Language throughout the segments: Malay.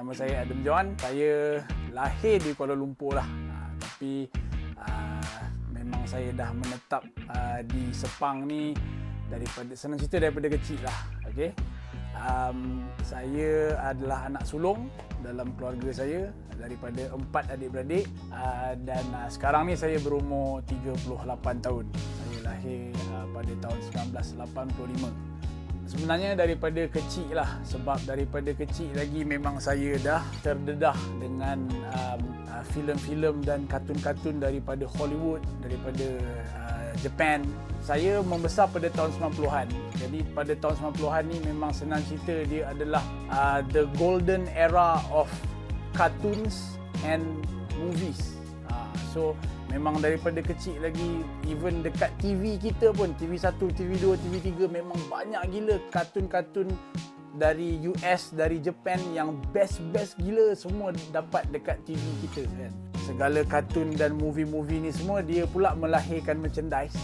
Nama saya Adam John. Saya lahir di Kuala Lumpur lah. Tapi memang saya dah menetap di Sepang ni senang cerita daripada kecil lah. Okay? Saya adalah anak sulung dalam keluarga saya daripada 4 adik-beradik dan sekarang ni saya berumur 38 tahun. Saya lahir pada tahun 1985. Sebenarnya daripada kecil lah, sebab daripada kecil lagi memang saya dah terdedah dengan filem-filem dan kartun-kartun daripada Hollywood, daripada Japan. Saya membesar pada tahun 90-an. Jadi pada tahun 90-an ni memang senang cerita dia adalah the golden era of cartoons and movies. So memang daripada kecil lagi, even dekat TV kita pun, TV1, TV2, TV3 memang banyak gila kartun-kartun dari US, dari Japan yang best gila semua dapat dekat TV kita kan. Segala kartun dan movie-movie ni semua dia pula melahirkan merchandise.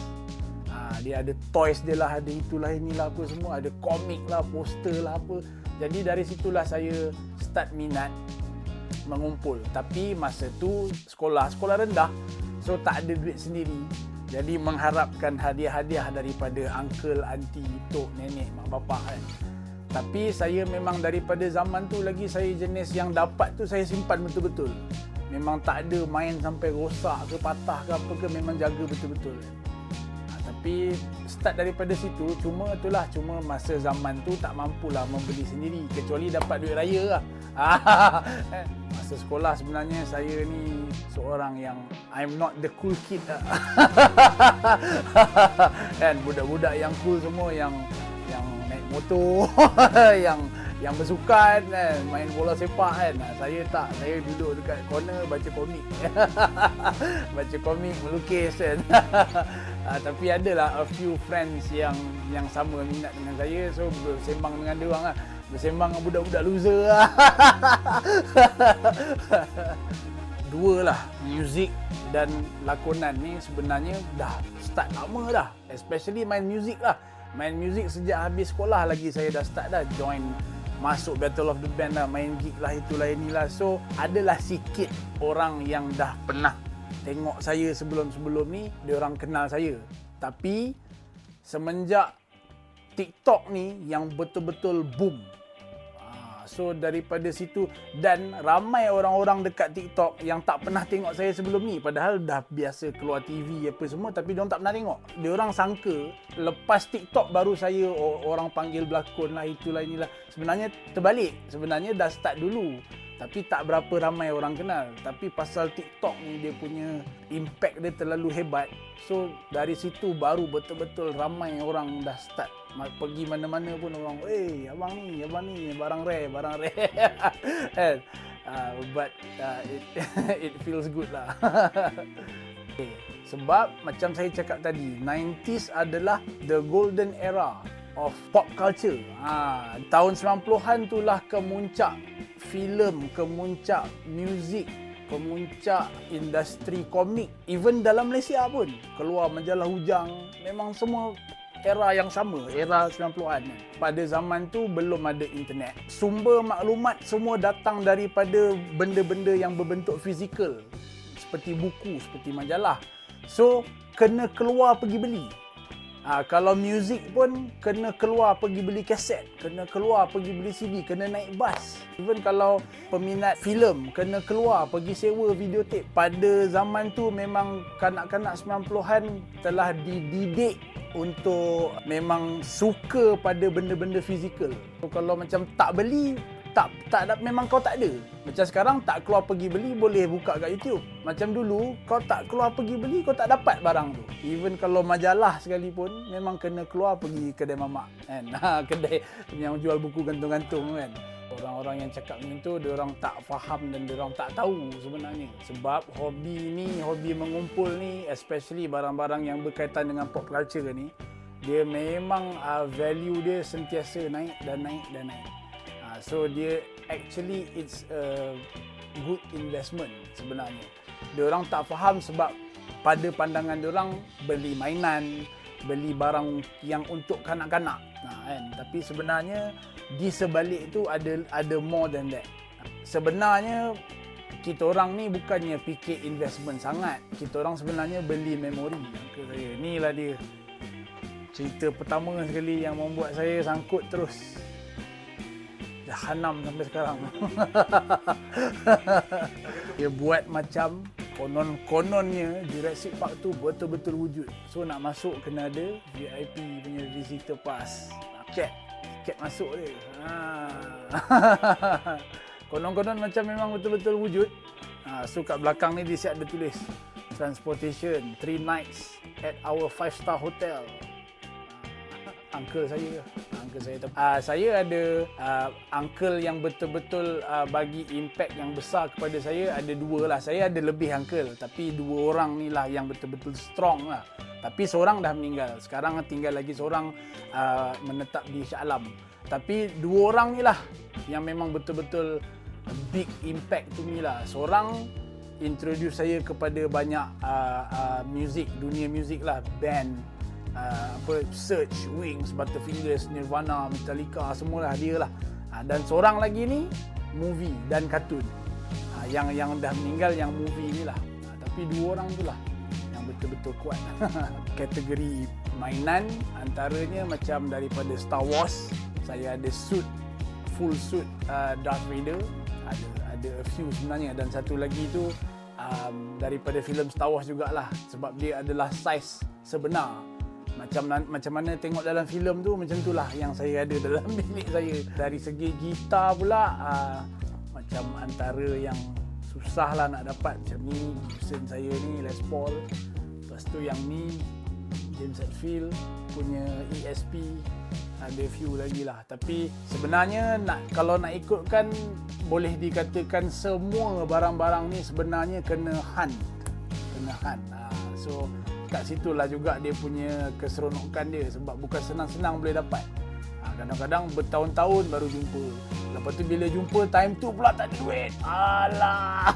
Dia ada toys dia lah, ada itulah inilah apa semua, ada komik lah, poster lah apa. Jadi dari situlah saya start minat mengumpul. Tapi masa tu sekolah rendah, so tak ada duit sendiri. Jadi mengharapkan hadiah-hadiah daripada uncle, auntie, tok, nenek, mak bapak kan. Tapi saya memang daripada zaman tu lagi saya jenis yang dapat tu saya simpan betul-betul. Memang tak ada main sampai rosak ke patah ke apa ke, memang jaga betul-betul. Tapi start daripada situ, cuma masa zaman tu tak mampulah membeli sendiri kecuali dapat duit raya lah. Masa sekolah sebenarnya saya ni seorang yang I'm not the cool kid lah. Kan budak-budak yang cool semua yang naik motor, yang bersukan kan, main bola sepak kan. Saya tak, saya duduk dekat corner baca komik. Baca komik, melukis kan. Tapi adalah a few friends yang sama minat dengan saya, so bersembang dengan dia orang lah. Bersembang dengan budak-budak loser lah. Dua lah, muzik dan lakonan ni sebenarnya dah start lama dah. Especially main muzik lah. Main muzik sejak habis sekolah lagi saya dah start dah. Join, masuk Battle of the Band lah, main gig lah, itulah inilah. So adalah sikit orang yang dah pernah tengok saya sebelum-sebelum ni, dia orang kenal saya. Tapi semenjak TikTok ni yang betul-betul boom. So daripada situ, dan ramai orang-orang dekat TikTok yang tak pernah tengok saya sebelum ni, padahal dah biasa keluar TV apa semua, tapi diorang tak pernah tengok. Diorang sangka lepas TikTok baru saya orang panggil berlakon lah, itulah inilah. Sebenarnya terbalik. Sebenarnya dah start dulu, tapi tak berapa ramai orang kenal. Tapi pasal TikTok ni dia punya impact dia terlalu hebat. So dari situ baru betul-betul ramai orang dah start. Pergi mana-mana pun orang, abang ni, barang rare. But it feels good lah. Okay. Sebab macam saya cakap tadi, 90s adalah the golden era of pop culture. Tahun 90-an itulah kemuncak filem, kemuncak muzik, kemuncak industri komik. Even dalam Malaysia pun keluar majalah Hujang, memang semua era yang sama, era 90-an. Pada zaman tu belum ada internet. Sumber maklumat semua datang daripada benda-benda yang berbentuk fizikal, seperti buku, seperti majalah. So kena keluar pergi beli. Kalau muzik pun kena keluar pergi beli kaset, kena keluar pergi beli CD, kena naik bas. Even kalau peminat filem, kena keluar pergi sewa videotape. Pada zaman tu memang kanak-kanak 90-an telah dididik untuk memang suka pada benda-benda fizikal. So, kalau macam tak beli, memang kau tak ada. Macam sekarang tak keluar pergi beli boleh buka kat YouTube. Macam dulu kau tak keluar pergi beli kau tak dapat barang tu. Even kalau majalah sekalipun memang kena keluar pergi kedai mamak kan. Kedai yang jual buku gantung-gantung kan. Orang-orang yang cakap macam tu dia orang tak faham dan dia orang tak tahu sebenarnya. Sebab hobi mengumpul ni, especially barang-barang yang berkaitan dengan pop culture ni, dia memang value dia sentiasa naik dan naik. So dia actually it's a good investment sebenarnya. Diorang tak faham sebab pada pandangan diorang beli mainan, beli barang yang untuk kanak-kanak. Kan? Tapi sebenarnya di sebalik itu ada more than that. sebenarnya kita orang ni bukannya fikir investment sangat. Kita orang sebenarnya beli memori. Uncle saya, inilah dia cerita pertama sekali yang membuat saya sangkut terus jahanam sampai sekarang. Dia buat macam kononnya Jurassic Park tu betul-betul wujud. So nak masuk kena ada VIP punya visitor pass. Tiket masuk dia. Konon-konon macam memang betul-betul wujud. So kat belakang ni dia siap ada tulis transportation 3 nights at our 5-star hotel. Uncle saya. Saya ada uncle yang betul-betul bagi impact yang besar kepada saya. Ada dua lah. Saya ada lebih uncle, tapi dua orang ni lah yang betul-betul strong lah. Tapi seorang dah meninggal. Sekarang tinggal lagi seorang menetap di Shah Alam. Tapi dua orang ni lah yang memang betul-betul big impact to me lah. Seorang introduce saya kepada banyak music, dunia music lah, band. Search, Wings, Butterfingers, Nirvana, Metallica, semualah dia lah. Dan seorang lagi ni movie dan kartun. Yang dah meninggal yang movie ni lah. Tapi dua orang tu lah yang betul-betul kuat. Kategori mainan antaranya macam daripada Star Wars, saya ada full suit Darth Vader. Ada a few sebenarnya, dan satu lagi tu daripada filem Star Wars jugalah, sebab dia adalah saiz sebenar. Macam mana tengok dalam filem tu, macam itulah yang saya ada dalam bilik saya. Dari segi gitar pula, macam antara yang susah lah nak dapat. Macam ni, Gibson saya ni, Les Paul. Lepas tu yang ni, James Hetfield punya ESP. Ada few lagi lah. Tapi sebenarnya kalau nak ikutkan, boleh dikatakan semua barang-barang ni sebenarnya kena hunt. So kat situlah juga dia punya keseronokan dia, sebab bukan senang-senang boleh dapat. Kadang-kadang bertahun-tahun baru jumpa. Lepas tu bila jumpa, time tu pula tak ada duit. Alah.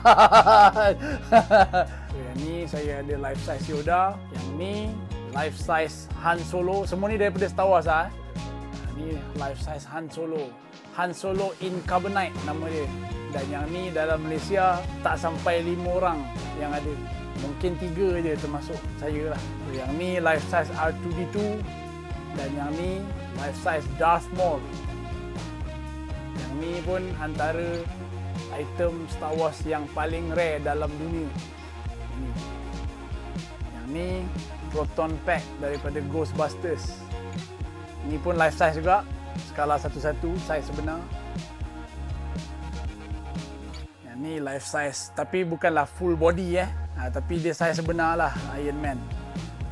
So, yang ni saya ada life size Yoda. Yang ni life size Han Solo. Semua ni daripada Star Wars lah. Ni life size Han Solo. Han Solo in Carbonite nama dia. Dan yang ni dalam Malaysia tak sampai 5 orang yang ada. Mungkin 3 je termasuk saya lah. So, yang ni life size R2D2 dan yang ni life size Darth Maul. Yang ni pun antara item Star Wars yang paling rare dalam dunia. Yang ni Proton Pack daripada Ghostbusters. Ini pun life size juga, skala 1:1 size sebenar. Yang ni life size, tapi bukanlah full body tapi dia size sebenar lah, Iron Man.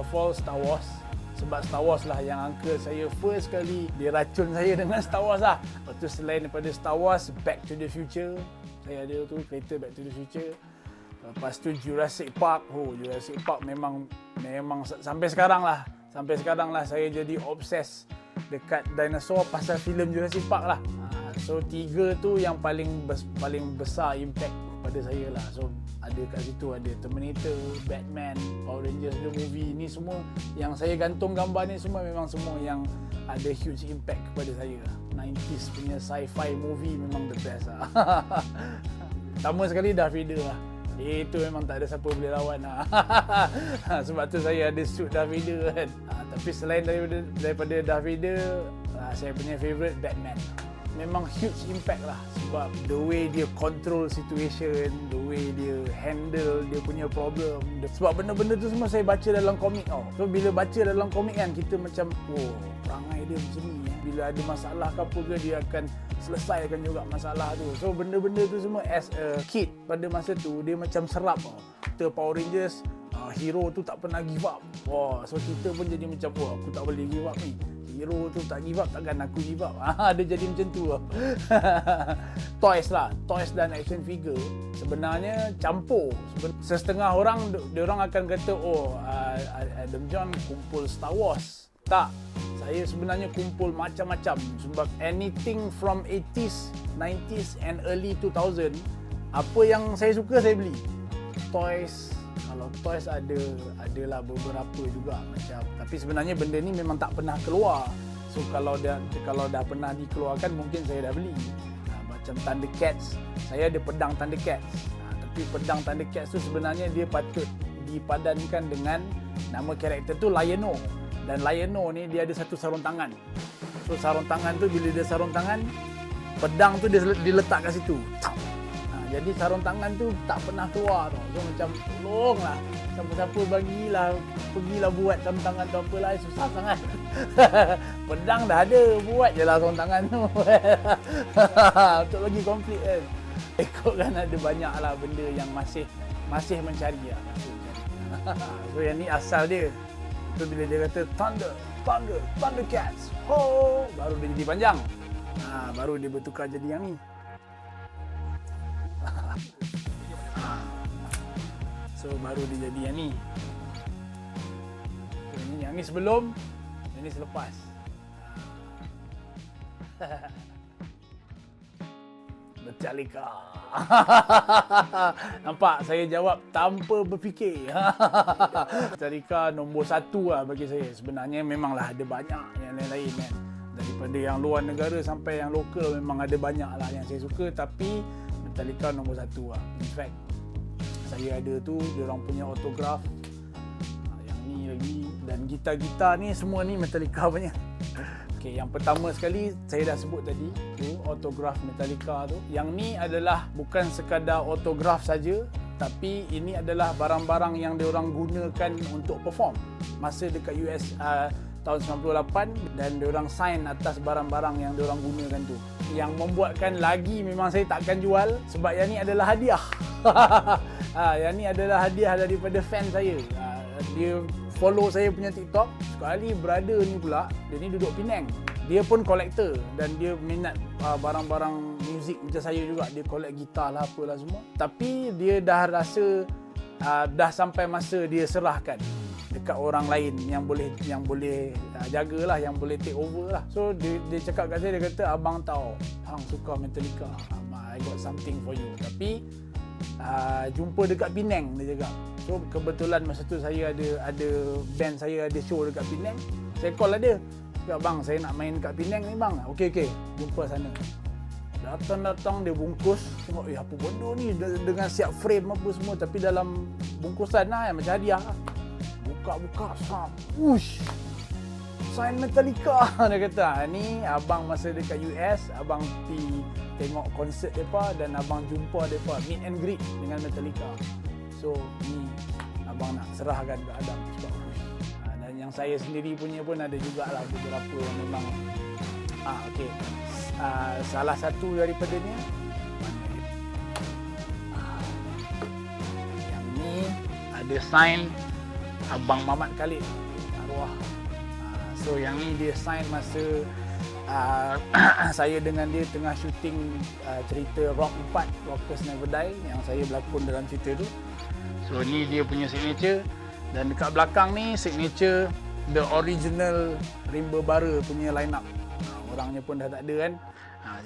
Of all Star Wars, sebab Star Wars lah yang uncle saya first kali dia racun saya dengan Star Wars lah. Lepas tu selain daripada Star Wars, Back to the Future, saya ada tu kereta Back to the Future. Lepas tu Jurassic Park. Jurassic Park memang sampai sekarang lah saya jadi obses dekat dinosaur pasal filem Jurassic Park lah. So 3 tu yang paling besar impact pada saya lah. So ada kat situ, ada Terminator, Batman, Power Rangers the movie. Ni semua yang saya gantung gambar ni semua memang semua yang ada huge impact kepada saya lah. 90s punya sci-fi movie memang the best lah. Pertama sekali Darth Vader lah. Itu memang tak ada siapa boleh lawan lah. Sebab tu saya ada suit Darth Vader kan. Tapi selain daripada Darth Vader, saya punya favourite Batman. Memang huge impact lah, sebab the way dia control situation, the way dia handle dia punya problem. Sebab benda-benda tu semua saya baca dalam komik tau. So bila baca dalam komik kan, kita macam perangai dia macam ni. Bila ada masalah ke apa ke, dia akan selesaikan juga masalah tu. So benda-benda tu semua as a kid pada masa tu, dia macam serap tau. Kita Power Rangers, hero tu tak pernah give up. So kita pun jadi macam, aku tak boleh give up ni. Hero tu tak give up, takkan aku give up. Dia jadi macam tu. Toys lah, toys dan action figure sebenarnya campur. Setengah orang, diorang akan kata, Adam John kumpul Star Wars. Tak, saya sebenarnya kumpul macam-macam. Sebab anything from 80s, 90s and early 2000, apa yang saya suka saya beli. Toys. Kalau toys adalah beberapa juga macam, tapi sebenarnya benda ni memang tak pernah keluar. So kalau dah pernah dikeluarkan, mungkin saya dah beli. macam Thundercats. Saya ada pedang Thundercats. Tapi pedang Thundercats tu sebenarnya dia patut dipadankan dengan nama karakter tu Lion-O. Dan Lion-O ni dia ada satu sarung tangan. So sarung tangan tu bila dia sarung tangan, pedang tu dia diletak kat situ. Jadi sarung tangan tu tak pernah keluar tau. So macam tolonglah, siapa-siapa pergilah buat sarung tangan tu apalah, susah sangat. Pedang dah ada, buat je lah sarung tangan tu. Untuk lagi komplit kan. Ekor kan ada banyak lah benda yang masih mencari lah. So yang ni asal dia. So bila dia kata Thundercats, ho, baru dia jadi panjang. Baru dia bertukar jadi yang ni. So baru dia jadi yang ni. So, yang ni sebelum, yang ni selepas. Metallica. Nampak saya jawab tanpa berfikir. Metallica nombor 1 lah bagi saya. Sebenarnya memanglah ada banyak yang lain-lain kan. Daripada yang luar negara sampai yang lokal memang ada banyak lah yang saya suka, tapi Metallica nombor 1 lah. In fact, saya ada tu diorang punya autograf. Yang ni lagi, dan gitar-gitar ni semua ni Metallica punya. Okay, yang pertama sekali saya dah sebut tadi tu autograf Metallica tu. Yang ni adalah bukan sekadar autograf saja, tapi ini adalah barang-barang yang diorang gunakan untuk perform masa dekat US tahun 98, dan diorang sign atas barang-barang yang diorang gunakan tu. Yang membuatkan lagi memang saya takkan jual sebab yang ni adalah hadiah. Yang ni adalah hadiah daripada fan saya. Dia follow saya punya TikTok. Sekali brother ni pula, dia ni duduk Penang. Dia pun kolektor dan dia minat barang-barang muzik macam saya juga. Dia collect gitar lah apalah semua. Tapi dia dah rasa dah sampai masa dia serahkan dekat orang lain yang boleh jagalah, yang boleh take over lah. So dia cakap kat saya, dia kata, abang tahu hang suka Metallica, I got something for you. Tapi jumpa dekat Penang, dia cakap. So kebetulan masa tu saya ada band saya ada show dekat Penang. Saya call lah dia. Cakap, bang, saya nak main kat Penang ni bang. Okey, jumpa sana. Datang dia bungkus. Tengok, apa benda ni, dengan siap frame apa semua, tapi dalam bungkusan lah macam hadiah. Buka, sap. Ush. Sign Metallica. Dia kata, ni abang masa dekat US, abang pergi tengok konsert mereka dan abang jumpa mereka, meet and greet dengan Metallica. So ni abang nak serahkan ke Adam. Dan yang saya sendiri punya pun ada jugalah beberapa yang memang okey. Salah satu daripada ni yang ni ada sign Abang Mamat Khalid arwah. So yang ni dia sign masa saya dengan dia tengah syuting cerita Rock 4, Rockers Never Die, yang saya berlakon dalam cerita tu. So ni dia punya signature, dan dekat belakang ni signature the original Rimba Bara punya line up. Orangnya pun dah tak ada kan.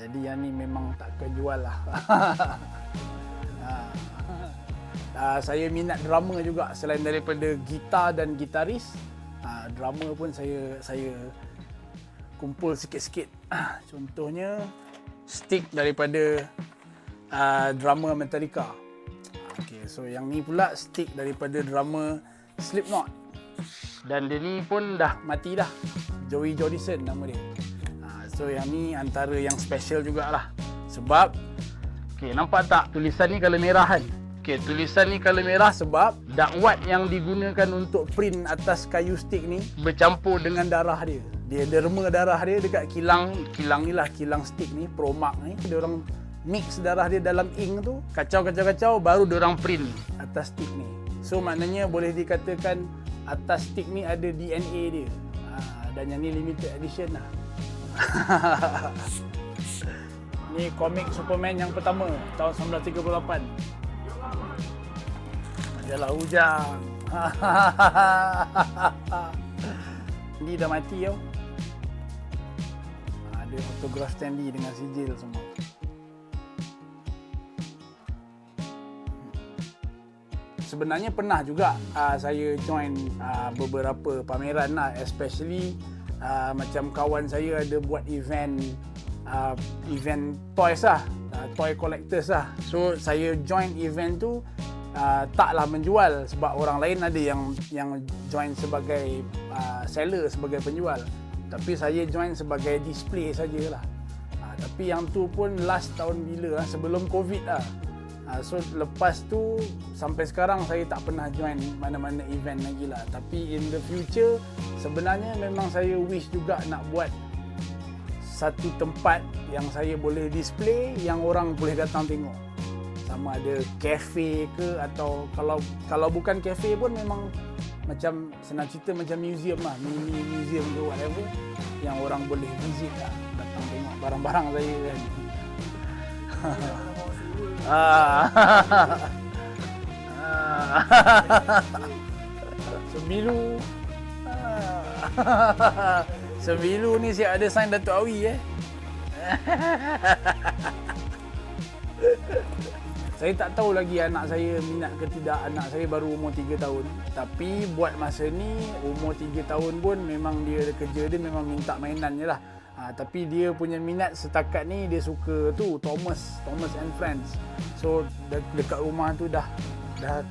Jadi yang ni memang takkan jual lah. Saya minat drama juga, selain daripada gitar dan gitaris. Drama pun saya kumpul sikit-sikit. Contohnya stick daripada drama Metallica. Okay, so yang ni pula stick daripada drama Slipknot. Dan dia ni pun dah mati dah. Joey Jordison nama dia. So yang ni antara yang special jugalah. Sebab nampak tak tulisan ni colour merah kan? Tulisan ni colour merah sebab dakwat yang digunakan untuk print atas kayu stick ni bercampur dengan darah dia. Dia derma darah dia dekat kilang ni lah, kilang stick ni, Promark ni. Dia orang mix darah dia dalam ink tu, kacau baru dia orang print atas stick ni. So maknanya boleh dikatakan atas stick ni ada DNA dia. Dan yang ni limited edition lah. Ni komik Superman yang pertama tahun 1938. Majalah Ujang. Dia dah mati tau. Ada fotograf Stanley dengan sijil semua. Sebenarnya pernah juga saya join beberapa pameran lah, especially macam kawan saya ada buat event event toys lah, toy collectors lah. So saya join event tu taklah menjual, sebab orang lain ada yang join sebagai seller, sebagai penjual. Tapi saya join sebagai display sajalah. Tapi yang tu pun last tahun bila lah, sebelum Covid lah. So lepas tu sampai sekarang saya tak pernah join mana-mana event lagi lah. Tapi in the future sebenarnya memang saya wish juga nak buat satu tempat yang saya boleh display, yang orang boleh datang tengok. Sama ada cafe ke, atau kalau bukan cafe pun memang macam senang cerita macam museum lah, mini museum ke whatever, yang orang boleh visit lah, datang tengok barang-barang saya kan. Sembilu. Sembilu ni siap ada sign Datuk Awi Saya tak tahu lagi anak saya minat ke tidak. Anak saya baru umur 3 tahun. Tapi buat masa ni umur 3 tahun pun memang dia kerja dia memang minta mainan je lah. Tapi dia punya minat setakat ni dia suka tu Thomas and Friends. So dekat rumah tu dah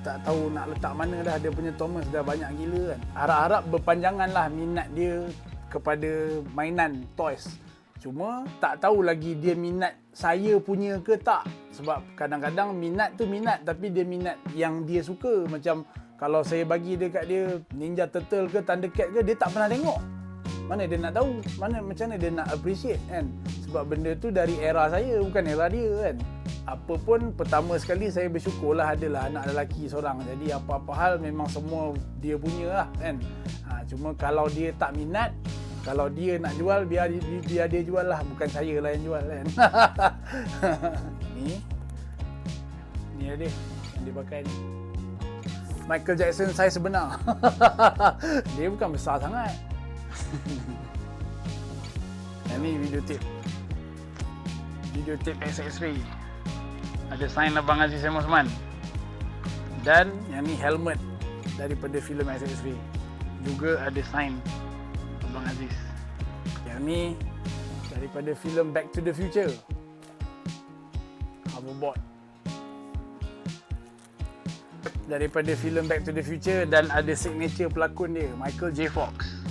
tak tahu nak letak mana dah. Dia punya Thomas dah banyak gila kan. Harap-harap berpanjangan lah minat dia kepada mainan toys. Cuma tak tahu lagi dia minat saya punya ke tak. Sebab kadang-kadang minat tu minat, tapi dia minat yang dia suka. Macam kalau saya bagi dekat dia Ninja Turtle ke Thundercat ke, dia tak pernah tengok. Mana dia nak tahu? Macam mana dia nak appreciate kan? Sebab benda tu dari era saya, bukan era dia kan. Apa pun, pertama sekali saya bersyukurlah adalah anak lelaki seorang. Jadi apa-apa hal memang semua dia punya lah kan. Cuma kalau dia tak minat, kalau dia nak jual, biar dia jual lah. Bukan saya lah yang jual kan. Ni dia yang dia pakai ni. Michael Jackson saya sebenar. Dia bukan besar sangat. Yang ni videotape SX3. Ada sign Abang Aziz M. Osman. Dan yang ni helmet daripada filem SX3. Juga ada sign Abang Aziz. Yang ni daripada filem Back to the Future. Hoverboard. Daripada filem Back to the Future, dan ada signature pelakon dia, Michael J. Fox.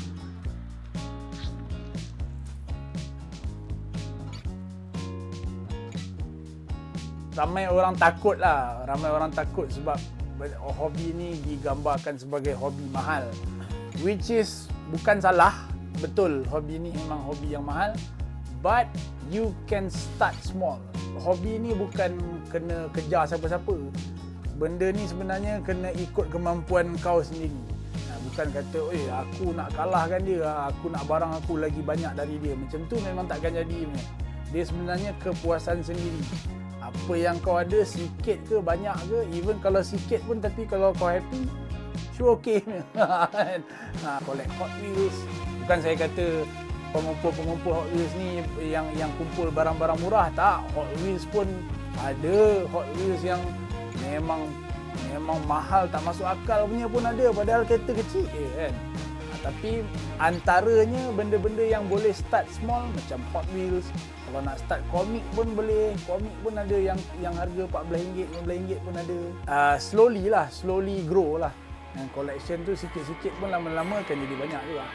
Ramai orang takut sebab hobi ni digambarkan sebagai hobi mahal. Which is bukan salah. Betul, hobi ni memang hobi yang mahal. But you can start small. Hobi ni bukan kena kejar siapa-siapa. Benda ni sebenarnya kena ikut kemampuan kau sendiri. Bukan kata, aku nak kalahkan dia, aku nak barang aku lagi banyak dari dia. Macam tu memang takkan jadi. Dia sebenarnya kepuasan sendiri. Apa yang kau ada, sikit ke banyak ke, even kalau sikit pun, tapi kalau kau happy, sure okay. Collect Hot Wheels. Bukan saya kata pengumpul Hot Wheels ni yang kumpul barang-barang murah. Tak, Hot Wheels pun ada. Hot Wheels yang memang mahal, tak masuk akal punya pun ada, padahal kereta kecil kan. Tapi antaranya benda-benda yang boleh start small macam Hot Wheels. Kalau nak start komik pun boleh. Komik pun ada yang harga RM14, RM15 pun ada. Slowly grow lah. Dan collection tu sikit-sikit pun lama-lama akan jadi banyak juga.